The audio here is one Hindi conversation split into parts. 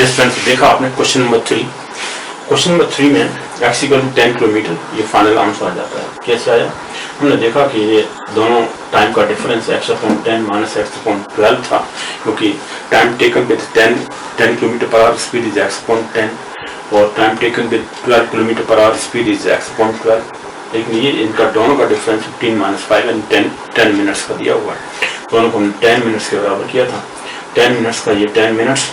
डियर फ्रेंड्स, देखा आपने क्वेश्चन नंबर 3। क्वेश्चन नंबर 3 में x = 10 किलोमीटर ये फाइनल आंसर आ जाता है। कैसे आया? हमने देखा कि ये दोनों टाइम का डिफरेंस x/10 - x/12 था, क्योंकि time taken with 10 kilometre per our speed is x/10 और time taken with 12 kilometre per our speed is x/12। लेकिन ये इनका दोनों का डिफरेंस 15 - 5 एंड 10 मिनट्स का दिया हुआ है। दोनों को हमने 10 मिनट्स के बराबर किया था। 10 मिनट्स का ये 10 मिनट्स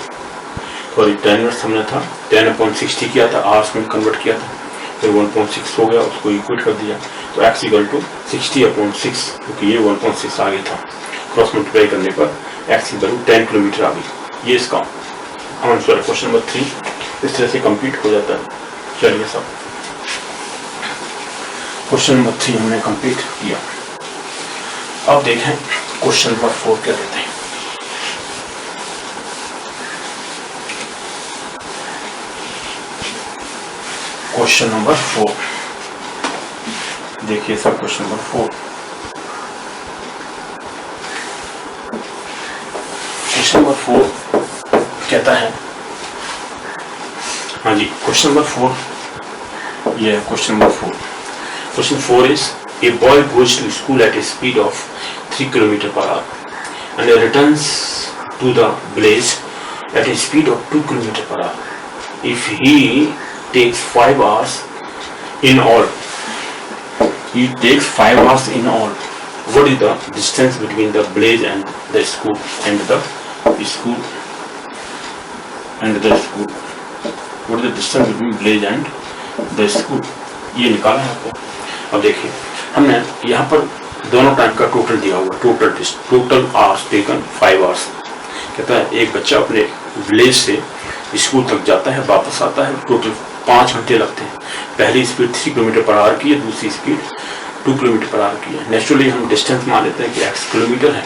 सॉरी 10 मिनट्स हमने था 10/60 किया था, आवर्स में कन्वर्ट किया था, फिर 1.6 हो गया, उसको इक्वेट कर दिया तो x = 60/6, क्योंकि ये 1.6 आ गया था। क्रॉस मल्टीप्लाई करने पर x = 10 किलोमीटर आ गई। ये इसका आंसर है क्वेश्चन नंबर 3। इस तरह से कंप्लीट हो जाता है। चलिए सब क्वेश्चन नंबर 3 हमने कंप्लीट किया। अब देखें क्वेश्चन नंबर 4 क्या देते हैं। क्वेश्चन नंबर 4 देखिए सब, क्वेश्चन नंबर 4। क्वेश्चन नंबर 4 कहता है, हाँ जी, क्वेश्चन नंबर 4 ये है। Question number 4, question 4 is a boy goes to school at a speed of 3 kilometre per hour and returns to the village at a speed of 2 kilometre per hour. If he takes 5 hours in all. He takes 5 hours in all. What is the distance between the village and the school? And the school and the school. What is the distance between village and the school? ये निकाला है आपको। अब देखिए, हमने यहाँ पर दोनों टाइम का टोटल दिया हुआ, टोटल आवर्स टेकन 5 आवर्स। कहता है एक बच्चा अपने विलेज से स्कूल तक जाता है, वापस आता है, टोटल 5 घंटे लगते हैं। पहली स्पीड 3 किलोमीटर पर आवर की है, दूसरी स्पीड 2 किलोमीटर पर आवर की है। नेचुरली हम डिस्टेंस मान लेते हैं कि x किलोमीटर है,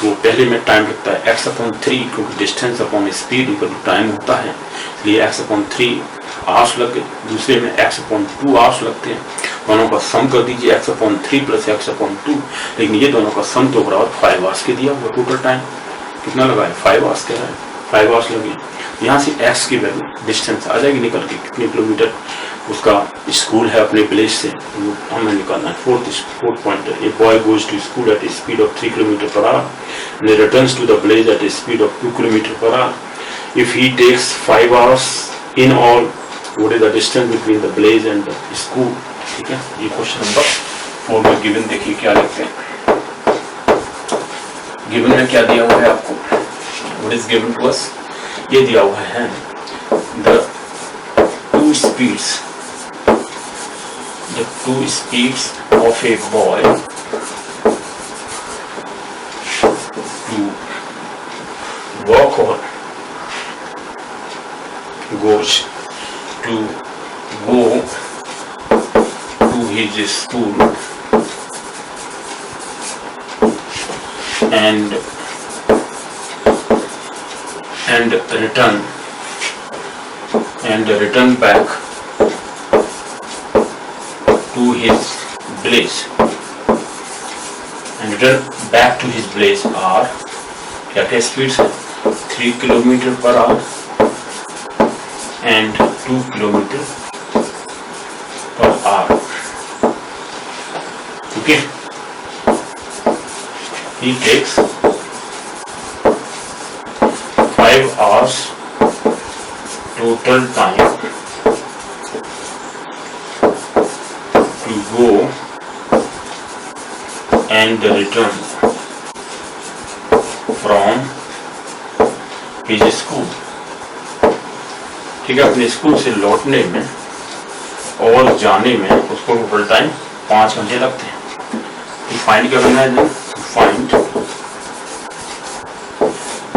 तो पहले में टाइम लगता है x/3, क्योंकि distance upon speed equal to time होता है, इसलिए x/3 आवर्स लग गए। दूसरे में x/2 आवर्स लगते हैं। दोनों का सम कर दीजिए, x/3 + x/2, लेकिन ये दोनों का सम तो बराबर 5 आवर्स के दिया हुआ। टोटल टाइम कितना लगा है? 5 आवर्स कह रहा है, 5 आवर्स लगे। यहाँ से x की वैल्यू डिस्टेंस आ जाएगी निकल के, कितने किलोमीटर उसका स्कूल है अपने विलेज से, वो हमें निकालना है। फोर्थ पॉइंट है, a boy goes to school at a speed of 3 kilometre per hour and returns to the village at a speed of 2 kilometre per hour. If he takes 5 hours in all, what is the distance between the village and the school. ठीक है, ये क्वेश्चन नंबर 4 में गिवन देखिए क्या लिखते हैं। गिवन में क्या दिया हुआ है आपको? What is given to us? ये दिया हुआ है the two speeds of a boy to walk or goes to go to his school and return back to his village are क्या क्या स्पीड्स है? 3 kilometre per hour and 2 kilometre per our. Okay, he takes 5 hours total time to go and return from his school। ठीक है, अपने स्कूल से लौटने में और जाने में उसको टोटल टाइम 5 घंटे लगते हैं। तो फाइंड क्या करना है? Find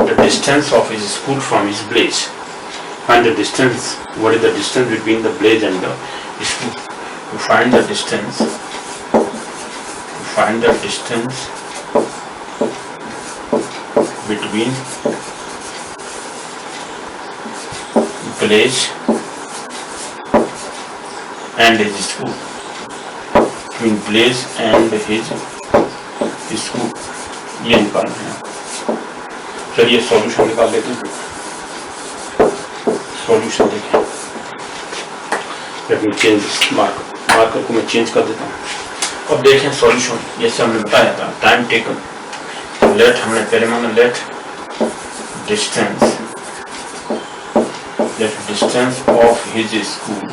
the distance of his school from his village. Find the distance. What is the distance between the village and the school? To find the distance. Between village and his school. Between village and his school. ये निकालना है। चलिए सॉल्यूशन निकाल लेते हैं। सॉल्यूशन देखें। लेट मी चेंज मार्कर को मैं चेंज कर देता हूँ। अब देखें सॉल्यूशन, जैसे हमने बताया था टाइम टेकन, लेट हमने पहले माना let distance of his school,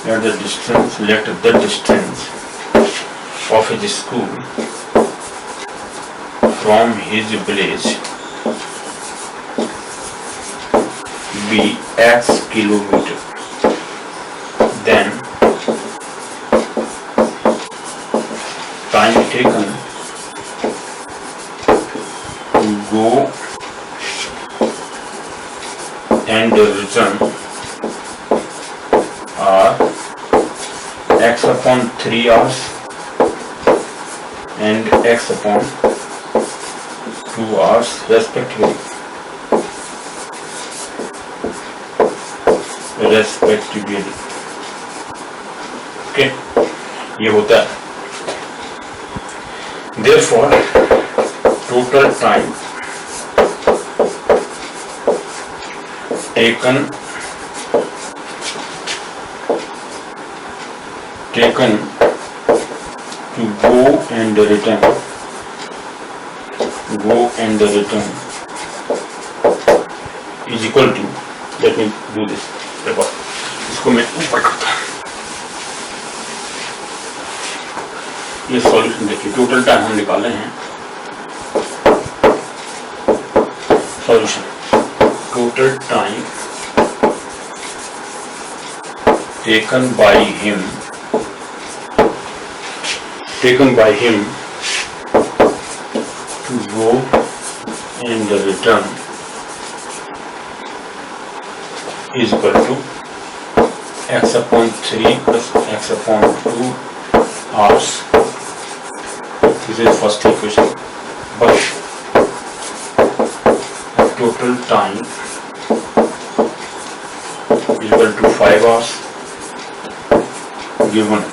let the distance of his school from his village be X kilometer. Then time taken to go and return are x upon 3 hours and x upon 2 hours respectively. Okay, ये होता है। Therefore, total time taken to go and return is equal to, let me do this, देखो इसको मैं ऊपर करता हूँ। ये सॉल्यूशन देखिए, टोटल टाइम हम निकाले हैं। Solution, total time taken by him to go and return is equal to x upon 3 plus x upon 2 hours. This is first equation. But total time is equal to 5 hours given,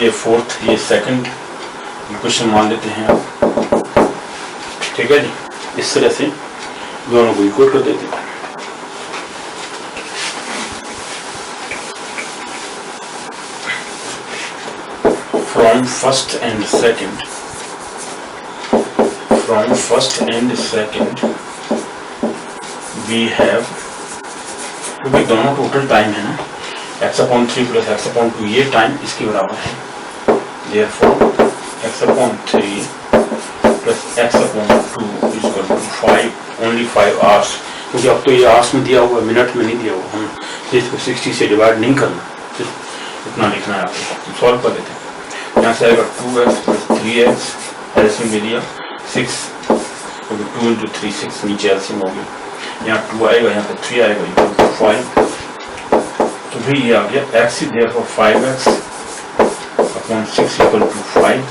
ये फोर्थ, ये सेकंड इक्वेशन मान लेते हैं आप। ठीक है जी, इस तरह से दोनों को इक्वल कर देते हैं। From first and second we have, क्योंकि दोनों टोटल टाइम है ना, x upon 3 plus x upon 2 ये टाइम इसके बराबर है। Therefore x upon 3 plus x upon 2 is equal to 5, only 5 hours, क्योंकि अब तो ये आवर्स में दिया हुआ है, मिनट में नहीं दिया हुआ। हम इसको 60 से डिवाइड नहीं करना, सिर्फ इतना लिखना है आपको। सॉल्व कर देते हैं। यहाँ से आएगा 2x plus 3x, एलसीएम ले लिया 6, 2 into 3 6, नीचे एलसीएम हो गया। यहाँ 2 आएगा, यहाँ पे 3 आएगा, इक्वल टू 5। तो भी ये आ गया x, therefore 5x upon 6 equal to 5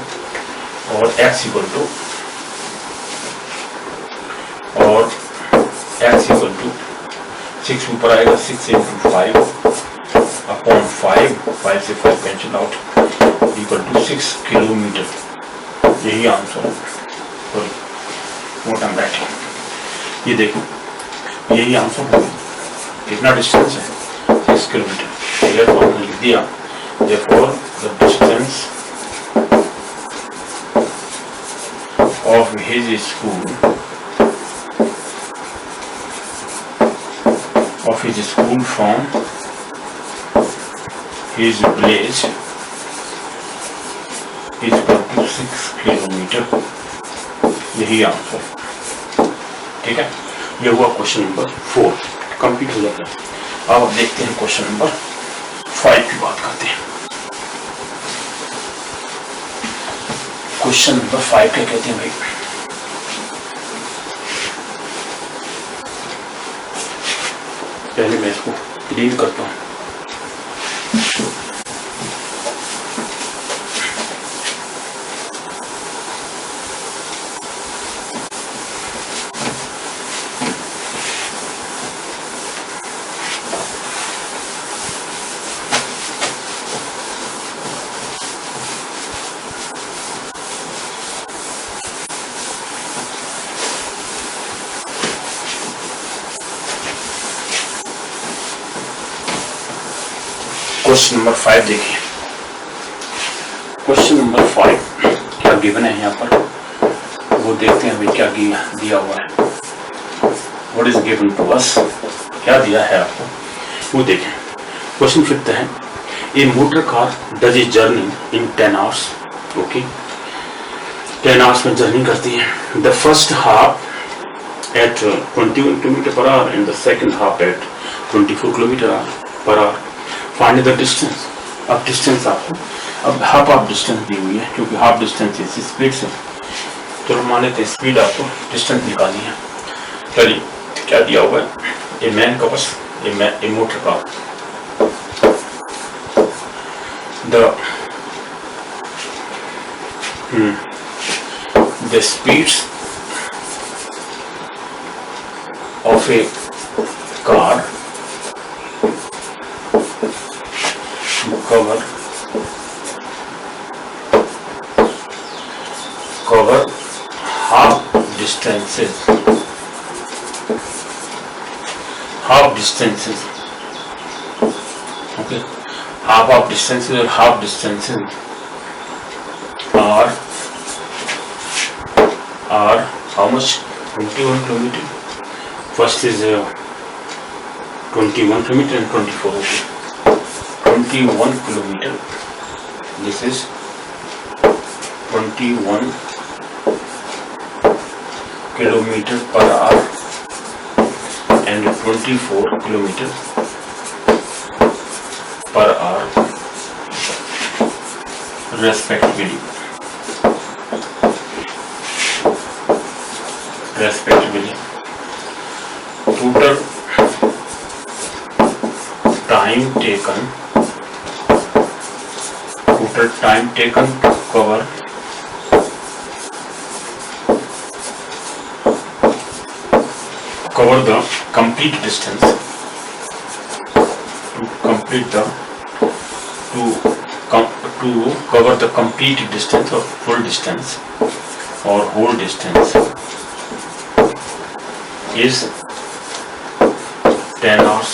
और x इक्वल टू 6 ऊपर आएगा, 6 into 5 upon 5 से 5 cancel out, equal to 6 kilometre. यही आंसर है। व्हाट आई एम राइटिंग, ये देखो यही आंसर है। कितना डिस्टेंस है? 6 किलोमीटर। ये तो हमने लिख दिया। Therefore, the distance of his school from his village is equal to 6 kilometre. यही आंसर, ठीक है। ये हुआ क्वेश्चन नंबर 4, कंप्लीट हो जाता है। अब देखते हैं क्वेश्चन नंबर 5 की बात करते हैं। क्वेश्चन नंबर 5 क्या कहते हैं भाई? पहले मैं इसको डिलीट करता हूं। क्वेश्चन नंबर 5 देखिए। क्वेश्चन नंबर 5 क्या गिवन है यहाँ पर, वो देखते हैं अभी क्या दिया हुआ है। What is given to us, क्या दिया है आपको वो देखें। क्वेश्चन 5 है, a motor car does a journey in 10 hours. Okay, 10 hours में जर्नी करती है। The first half at 21 km per hour and the second half at 24 km per hour. Find the distance. अब डिस्टेंस आपको, अब हाफ ऑफ डिस्टेंस दी हुई है क्योंकि हाफ डिस्टेंस इस स्पीड से, तो हम मान लेते हैं स्पीड आपको डिस्टेंस निकालनी है। चलिए क्या दिया हुआ है, a man covers A motor car, the speeds of a car to cover half distances okay, half of distances or half distances are how much, 21 kilometer. First is 21 kilometer and 24. Okay. 21 kilometer. This is 21 kilometer per hour and 24 kilometer per hour respectively. Total time taken to cover the complete distance, to cover the complete distance or full distance or whole distance is 10 hours.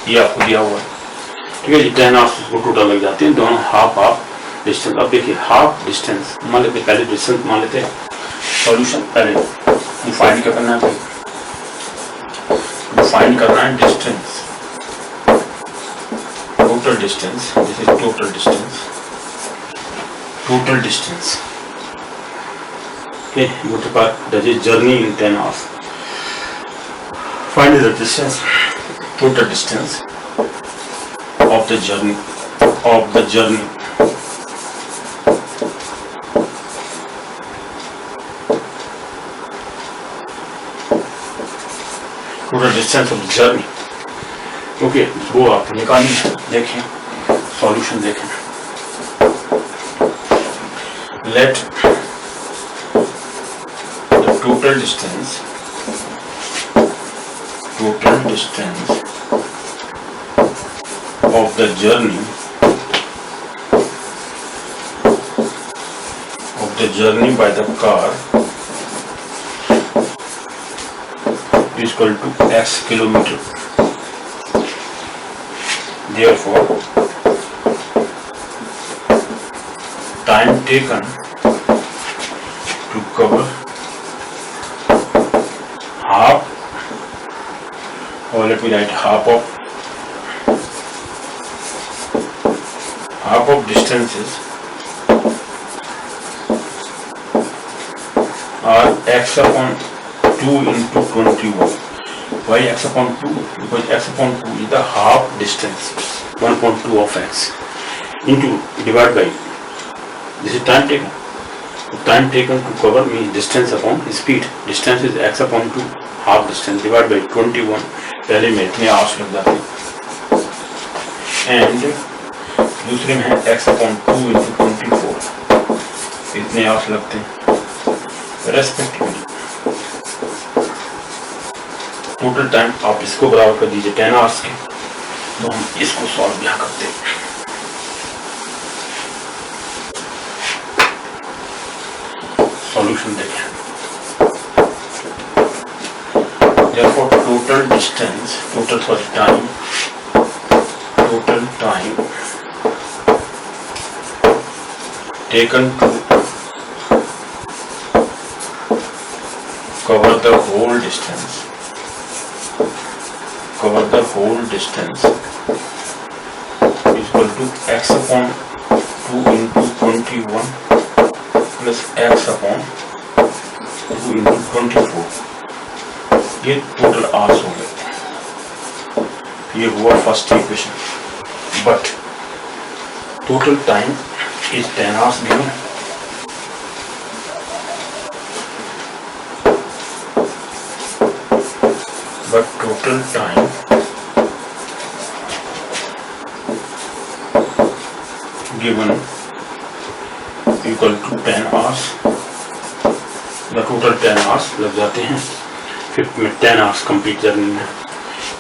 ये आपको दिया हुआ है, ठीक है जी। 10 आवर्स को टोटल लग जाते हैं, दोनों हाफ डिस्टेंस। अब देखिए हाफ डिस्टेंस मान लेते, पहले डिस्टेंस मान लेते हैं। सॉल्यूशन पहले डिफाइन क्या करना है, डिफाइन करना है distance, total distance. This is total distance. Okay, motor car does a journey in 10 hours. Find the distance, total distance of the journey. Total distance of the journey. Okay, वो आप निकालिए। देखें सॉल्यूशन देखें। Let total distance of the journey by the car is equal to x kilometer. Therefore, time taken to cover half, or let me write half of distances are x upon 2 into 21. Why x upon 2? Because x upon 2 is the half distance, 1.2 of x into divided by, this is time taken. Time taken to cover means distance upon speed. Distance is x upon 2, half distance divided by 21. पहले में इतने आवर्स लग जाते हैं, एंड दूसरे में है x upon 2 into 24, इतने आवर्स लगते हैं रेस्पेक्टिवली। टोटल टाइम आप इसको बराबर कर दीजिए 10 आवर्स के, तो हम इसको सॉल्व यहाँ करते हैं। सॉल्यूशन देखें। Therefore, total time time taken to cover the whole distance is equal to x upon 2 into 21 plus x upon 2 into 24. ये टोटल आवर्स हो गए। ये हुआ first equation. But total time is 10 hours given. But total time given equal to 10 hours. The total 10 hours लग जाते हैं। फिफ्थ में 10 hours कंप्लीट जर्नी में,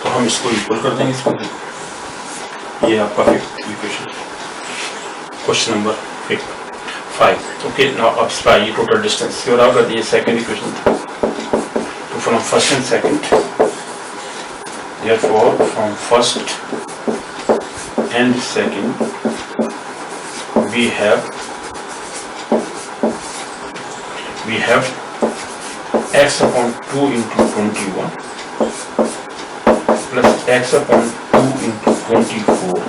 तो हम इसको इक्वल कर देंगे इसको। ये आपका fifth equation. Question number 5. Okay, now apply total distance. Here are the second equation. So from first and second, therefore from first and second we have x upon 2 into 21 plus x upon 2 into 24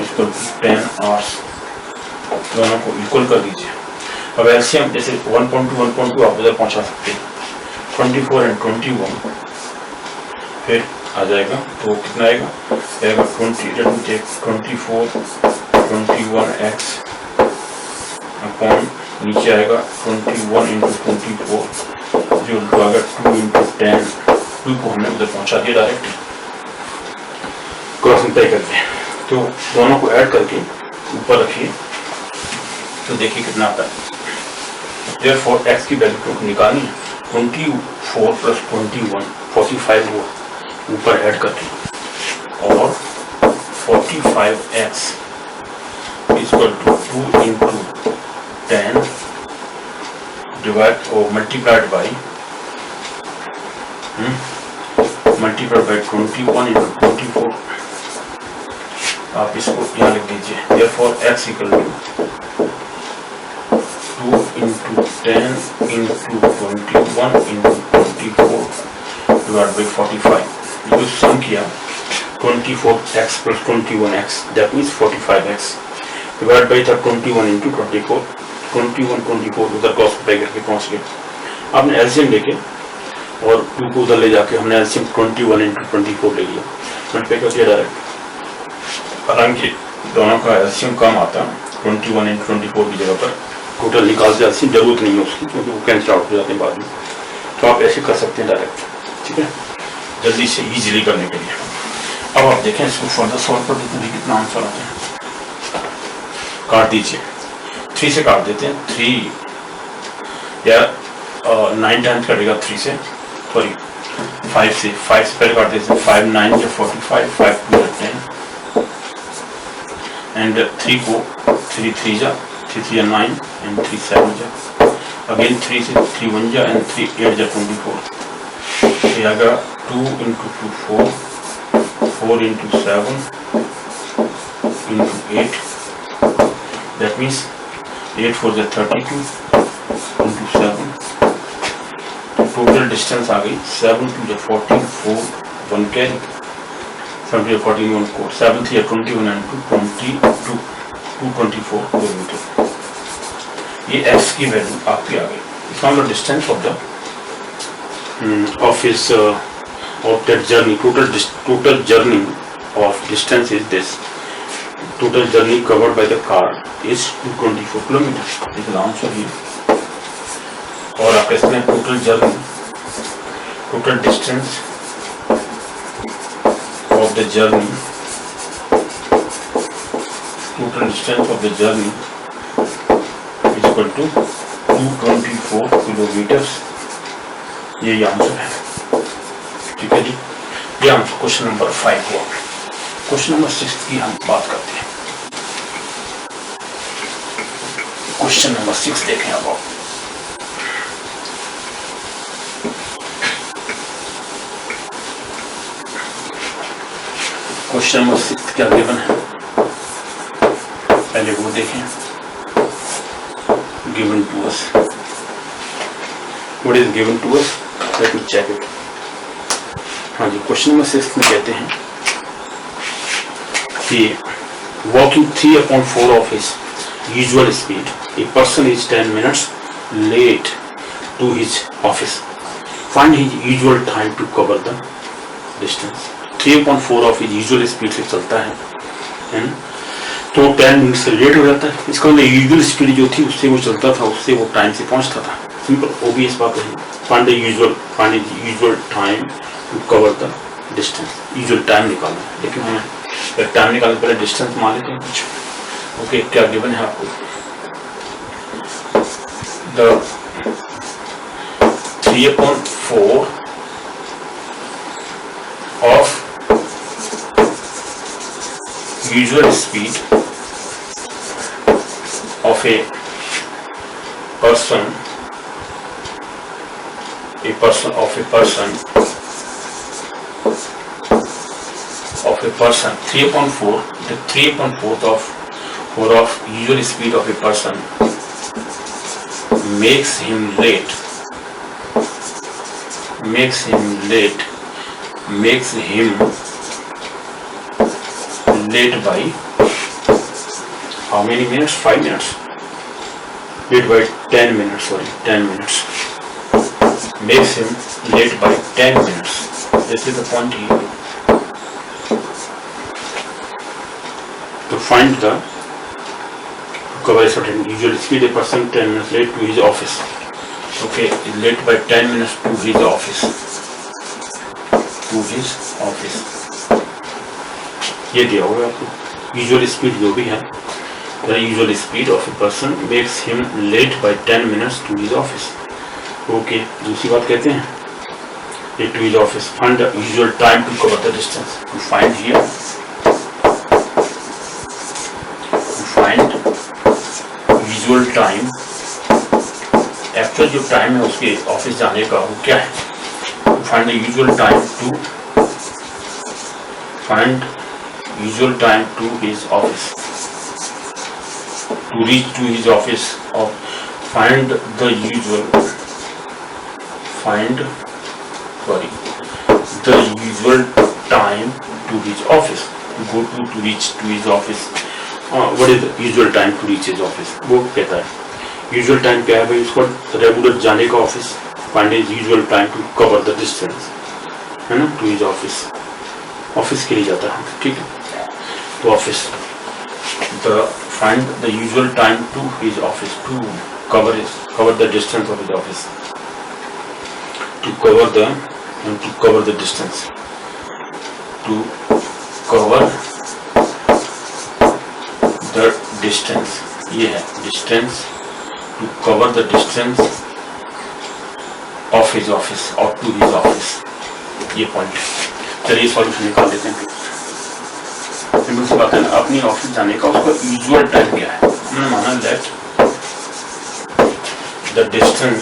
equal to 10 hours. दोनों को इक्वल कर दीजिए। अब एलसीएम जैसे 1.2 आप उधर पहुंचा सकते हैं। 24 and 21 फिर आ जाएगा, तो कितना आएगा? 24 21x अपॉन नीचे आएगा 21 into 24 जो उल्टा आएगा 2 into 10। 2 को हमने उधर पहुंचा दिया डायरेक्ट क्रॉस मल्टीप्लाई करके। तो दोनों को ऐड करके ऊपर रखिए तो देखिए कितना आता है। Therefore x की वैल्यू को निकालनी है। 24 plus 21 45 हुआ ऊपर ऐड करके, और 45x equal to 2 into 10 divide और मल्टीप्लाइड बाई 21 into 24। आप इसको यहाँ लिख दीजिए। Therefore x equal to 2 into 10 into 21 into 24 divided by 45। जो सम किया 24x plus 21x that means 45x divided by 21 into 24 उधर क्रॉस मल्टीप्लाई करके पहुंच गए। आपने एलसीएम लेके और 2 को उधर ले जाके हमने एलसीएम 21 into 24 ले लिया, मल्टीप्लाई कर दिया डायरेक्ट। हालांकि दोनों का एलसीएम कम आता 21 into 24 की जगह पर टोटल निकाल से एलसीएम जरूरत नहीं है उसकी, क्योंकि वो कैंसिल आउट हो जाते हैं बाद में। तो आप ऐसे कर सकते हैं डायरेक्ट, ठीक है, जल्दी से इजीली करने के लिए। अब आप देखें इसको फर्दर सॉल्व कर देते हैं कितना आंसर आता है। काट दीजिए, 3 से काट देते हैं। 3 या 9 टाइम्स कटेगा 3 से, सॉरी 5 से पहले काट देते हैं। 5 9 या 45, 5 2 10 एंड 3 को 3 3 जा 3 9 एंड 3 7 जा, अगेन 3 से 3 1 जा एंड 3 8 जा 24। ये आएगा 2 into 2 4 4 into 7 into 8, that means 8 4 जा 32 into 7। टोटल डिस्टेंस आ गई 7 2 जा 14 4 1 कैरी 7 2 14 1 4 7 3 21 and 224 किलोमीटर। ये x की वैल्यू आपकी आ गई। इसका मतलब distance of the of that journey, total journey of distance is this. Total journey covered by the car is 224 kilometers. This is the answer here. और आप इसमें total distance of the journey is equal to 224 kilometers. यही आंसर है, ठीक है जी। ये आंसर क्वेश्चन नंबर 5 हुआ। क्वेश्चन नंबर 6 की हम बात करते हैं। क्वेश्चन नंबर 6 देखें अब आप। क्वेश्चन नंबर 6 क्या गिवन है, पहले वो देखें। Given to us, what is given to us, let me check it. हाँ जी, क्वेश्चन नंबर 6 में कहते हैं कि walking 3/4 of his usual speed, a person is 10 minutes late to his office. Find his usual time to cover the distance. 3/4 of his usual speed से चलता है ना, तो 10 मिनट से लेट हो जाता है। इसका मतलब यूजुअल स्पीड जो थी उससे वो चलता था, उससे वो टाइम से पहुंचता था। सिंपल ओबियस बात है। Find the usual time to cover the distance, usual time निकालना है। लेकिन हमें टाइम निकालने पहले डिस्टेंस मान लेते हैं कुछ। ओके, क्या गिवन है आपको, the 3/4 of usual speed of a person 3/4, the 3/4 of usual speed of a person makes him late by how many minutes? 5 minutes. Late by 10 minutes, sorry, 10 minutes. Makes him late by 10 minutes. This is the point here. To find the cover a certain usual speed, a person 10 minutes late to his office. Okay, is late by 10 minutes to his office. ये दिया होगा आपको यूजुअल स्पीड जो भी है, the usual speed of a person makes him late by 10 minutes to his office. Okay, दूसरी बात कहते हैं late to his office, find the usual time to cover the distance. To find here, usual time, actual जो टाइम है उसके ऑफिस जाने का वो क्या है। Find the usual time to his office, to reach to his office, or find the usual time to his office, to reach to his office. What is the usual time to reach his office? वो कहता है यूजुअल टाइम क्या है भाई, उसको रेगुलर जाने का office. Find his usual time to cover the distance, है ना, टू हिज ऑफिस के लिए जाता है, ठीक है। तो office, find the usual time to his office, to cover the distance of his office, to cover the distance, to cover the distance, ये है distance, to cover the distance of his office or to his office, ये पॉइंट। चलिए सॉल्यूशन निकाल लेते हैं। सिंपल सी बात है ना, अपनी ऑफिस जाने का उसका यूजुअल टाइम क्या है। हमने माना let the distance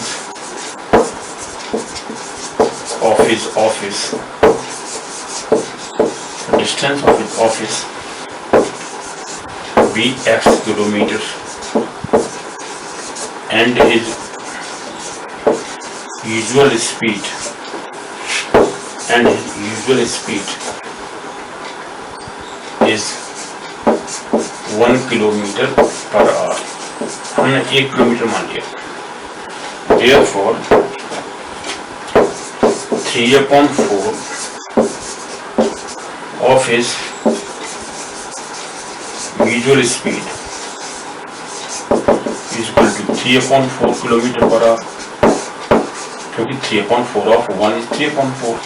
of his office, be x kilometers and his usual speed is 1 kilometre per our. हमने 1 किलोमीटर मान लिया। Therefore 3/4 of his usual speed is equal to 3/4 kilometre per our, क्योंकि 3/4 of 1 is 3/4,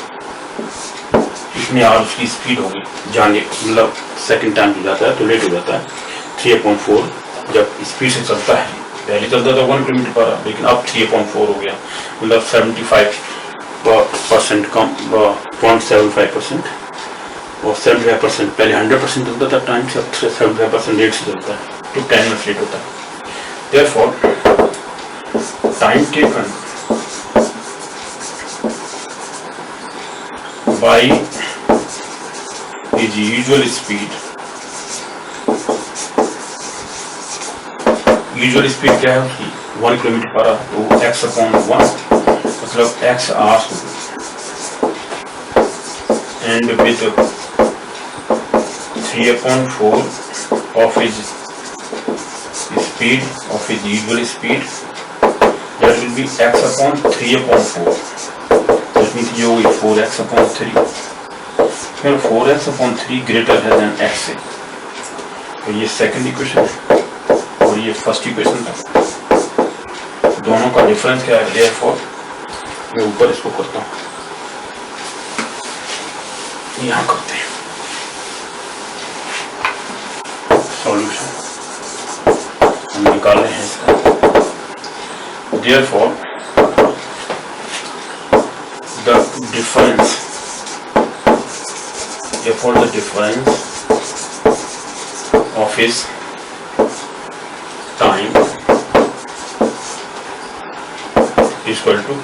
इसमें आर उसकी स्पीड होगी जाने, मतलब सेकंड टाइम हो जाता है तो लेट हो जाता है। 3/4 जब स्पीड से चलता है, पहले चलता था 1 किलोमीटर पर आवर, लेकिन अब 3/4 हो गया, मतलब 75% कम, 0.75%, और 75% पहले 100% चलता था टाइम से, अब 75% लेट से चलता है, तो 10 मिनट लेट होता है। Therefore time taken by is usual speed. Usual speed क्या है उसकी 1 किलोमीटर पर आवर, तो x/1 मतलब x hours and with 3/4 of his speed of his usual speed, that will be x/3/4. That means ये होगी 4x/3. फिर 4x/3 ग्रेटर है देन x से, तो ये सेकंड इक्वेशन है और ये फर्स्ट इक्वेशन था। दोनों का डिफरेंस क्या है, therefore मैं ऊपर इसको करता हूँ, यहाँ करते हैं सॉल्यूशन, हम निकाल रहे हैं इसका। therefore the difference of his time is equal to,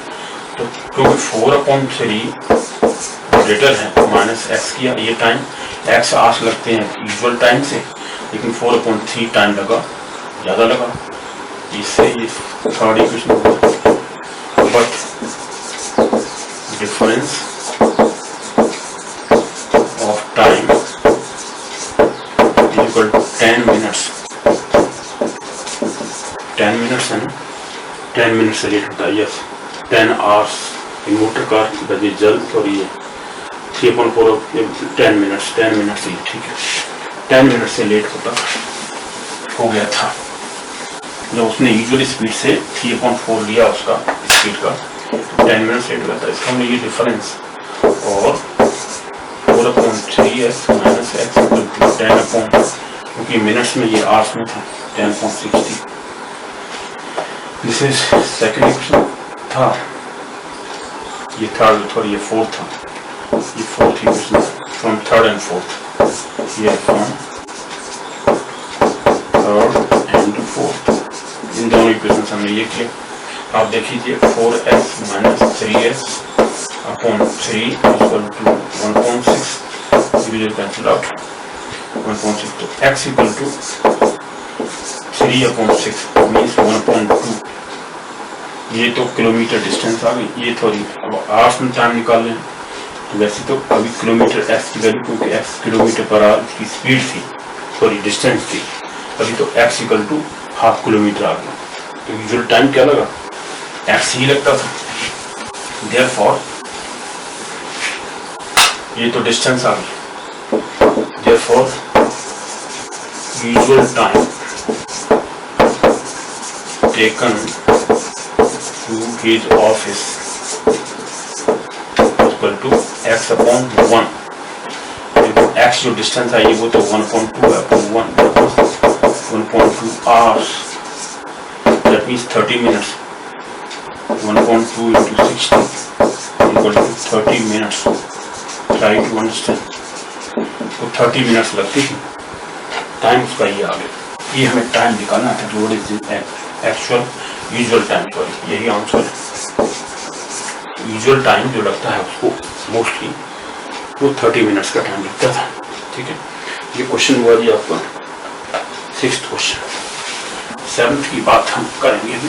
तो क्योंकि 4/3 ग्रेटर है माइनस एक्स किया, ये टाइम एक्स आवर्स लगते हैं यूजुअल टाइम से, लेकिन 4/3 टाइम लगा, ज़्यादा लगा, इससे ये थर्ड इक्वेशन होगा। But difference of time is equal to 10 minutes. 10 minutes है ना, 10 मिनट से लेट होता है, yes 10 hours in motor car बजे जल्द, और ये 3/4 10 मिनट्स ही ठीक है, 10 मिनट से लेट हो गया था जब उसने यूजुअल स्पीड से 3/4 लिया उसका स्पीड का, 10 मिनट लेट हो गया था। इसका हमने ये डिफरेंस और 4/3x माइनस एक्स 10/, क्योंकि मिनट्स में ये आवर्स में था 10.60। दिस इज सेकेंड इक्वेशन था, ये थर्ड था, ये फोर्थ था, ये fourth equation from third and fourth, ये फ्रॉम थर्ड एंड फोर्थ, इन दोनों इक्वेशन हमने ये किया। आप देख लीजिए 4x minus 3x/3 equal to 1.6, cancel out 1.6, तो x इक्वल टू 3/6 मीन्स 1.2। ये तो किलोमीटर डिस्टेंस आ गई, ये थोड़ी अब आवर्स में टाइम निकाल लें, तो वैसे तो अभी किलोमीटर एक्स की वैल्यू, क्योंकि x किलोमीटर पर आवर उसकी स्पीड थी, सॉरी डिस्टेंस थी, अभी तो x इक्वल टू ½ किलोमीटर आ गया, तो यूजुअल टाइम क्या लगा, x ही लगता था। therefore ये तो डिस्टेंस आ गई, therefore usual time taken to his office equal to x/1। x जो डिस्टेंस आई वो तो 1.2 है, 1.2 hours, that means 30 minutes, 1.2 into 60 equal to 30 minutes, try to understand। तो 30 मिनट्स लगती थी, टाइम उसका ये आ गया, ये हमें टाइम निकालना था, what is actual usual time, sorry यही आंसर है। यूजुअल टाइम जो लगता है उसको मोस्टली वो 30 मिनट्स का टाइम लगता था, ठीक है। ये क्वेश्चन हुआ जी आपका 6th क्वेश्चन। 7th की बात हम करेंगे अभी।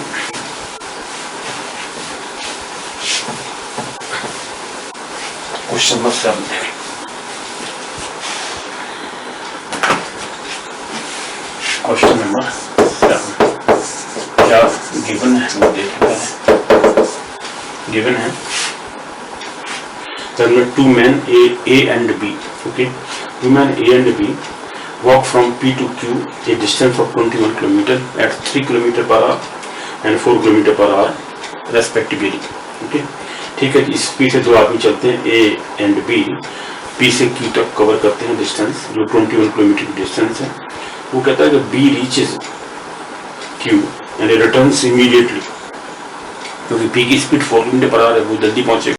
क्वेश्चन नंबर 7 क्वेश्चन नंबर 7 क्या गिवन है वो देख रहे हैं। गिवन है two men A and B, okay, two men A and B walk from P to Q a distance of 21 km at 3 km per hour and 4 km per hour respectively, okay। ठीक है, इस P से दो आदमी चलते हैं A and B, P से Q तक कवर करते हैं डिस्टेंस जो 21 किलोमीटर की डिस्टेंस है। वो कहता है कि B reaches Q and returns immediately, क्योंकि P की स्पीड 4 km per hour है, वो जल्दी पहुंचेगा।